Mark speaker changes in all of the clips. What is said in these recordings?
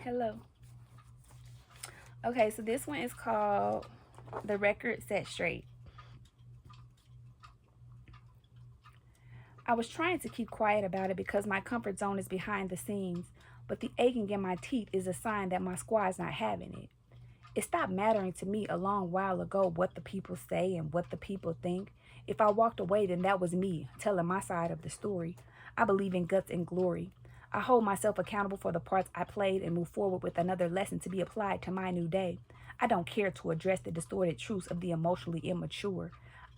Speaker 1: Hello. Okay, so this one is called The Record Set Straight. I was trying to keep quiet about it because my comfort zone is behind the scenes, but the aching in my teeth is a sign that my squad's not having it. It stopped mattering to me a long while ago what the people say and what the people think. If I walked away, then that was me telling my side of the story. I believe in guts and glory. I hold myself accountable for the parts I played and move forward with another lesson to be applied to my new day. I don't care to address the distorted truths of the emotionally immature.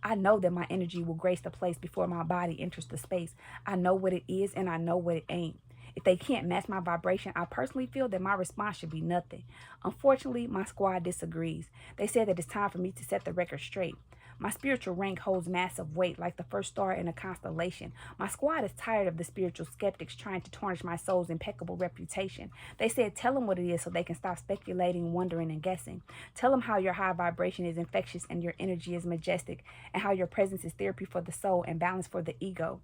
Speaker 1: I know that my energy will grace the place before my body enters the space. I know what it is and I know what it ain't. If they can't match my vibration, I personally feel that my response should be nothing. Unfortunately, my squad disagrees. They said that it's time for me to set the record straight. My spiritual rank holds massive weight like the first star in a constellation. My squad is tired of the spiritual skeptics trying to tarnish my soul's impeccable reputation. They said tell them what it is so they can stop speculating, wondering, and guessing. Tell them how your high vibration is infectious and your energy is majestic, and how your presence is therapy for the soul and balance for the ego.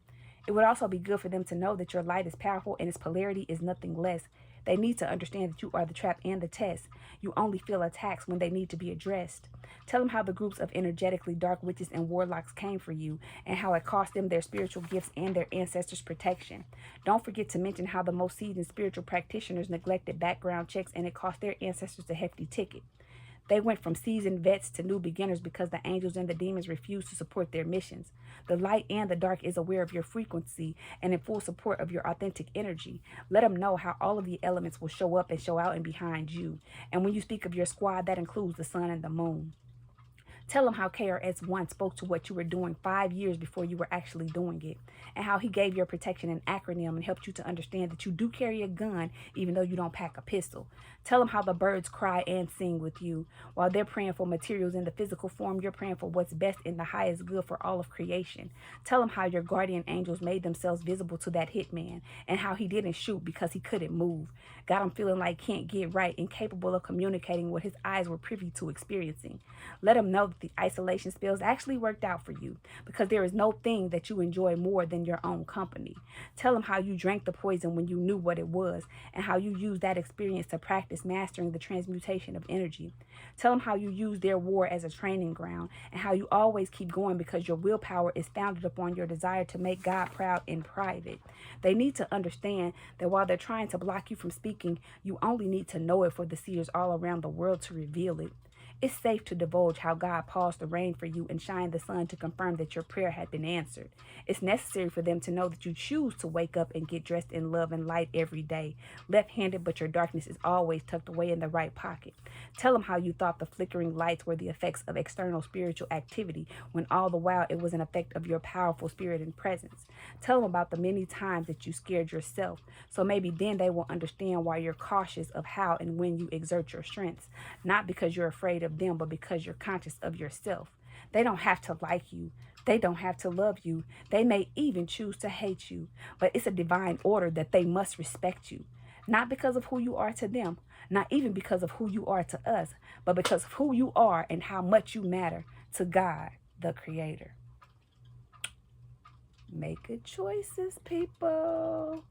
Speaker 1: It would also be good for them to know that your light is powerful and its polarity is nothing less. They need to understand that you are the trap and the test. You only feel attacks when they need to be addressed. Tell them how the groups of energetically dark witches and warlocks came for you and how it cost them their spiritual gifts and their ancestors' protection. Don't forget to mention how the most seasoned spiritual practitioners neglected background checks and it cost their ancestors a hefty ticket. They went from seasoned vets to new beginners because the angels and the demons refused to support their missions. The light and the dark is aware of your frequency and in full support of your authentic energy. Let them know how all of the elements will show up and show out and behind you. And when you speak of your squad, that includes the sun and the moon. Tell them how KRS-One spoke to what you were doing 5 years before you were actually doing it, and how he gave your protection an acronym and helped you to understand that you do carry a gun even though you don't pack a pistol. Tell them how the birds cry and sing with you. While they're praying for materials in the physical form, you're praying for what's best in the highest good for all of creation. Tell them how your guardian angels made themselves visible to that hitman and how he didn't shoot because he couldn't move. Got him feeling like can't get right, incapable of communicating what his eyes were privy to experiencing. Let him know that the isolation spells actually worked out for you because there is no thing that you enjoy more than your own company. Tell him how you drank the poison when you knew what it was and how you used that experience to practice mastering the transmutation of energy. Tell them how you use their war as a training ground and how you always keep going because your willpower is founded upon your desire to make God proud in private. They need to understand that while they're trying to block you from speaking, you only need to know it for the seers all around the world to reveal it. It's safe to divulge how God paused the rain for you and shined the sun to confirm that your prayer had been answered. It's necessary for them to know that you choose to wake up and get dressed in love and light every day. Left-handed, but your darkness is always tucked away in the right pocket. Tell them how you thought the flickering lights were the effects of external spiritual activity when all the while it was an effect of your powerful spirit and presence. Tell them about the many times that you scared yourself, so maybe then they will understand why you're cautious of how and when you exert your strengths, not because you're afraid of them, but because you're conscious of yourself. They don't have to like you. They don't have to love you. They may even choose to hate you, but it's a divine order that they must respect you. Not because of who you are to them, not even because of who you are to us, but because of who you are and how much you matter to God, the Creator. Make good choices, people.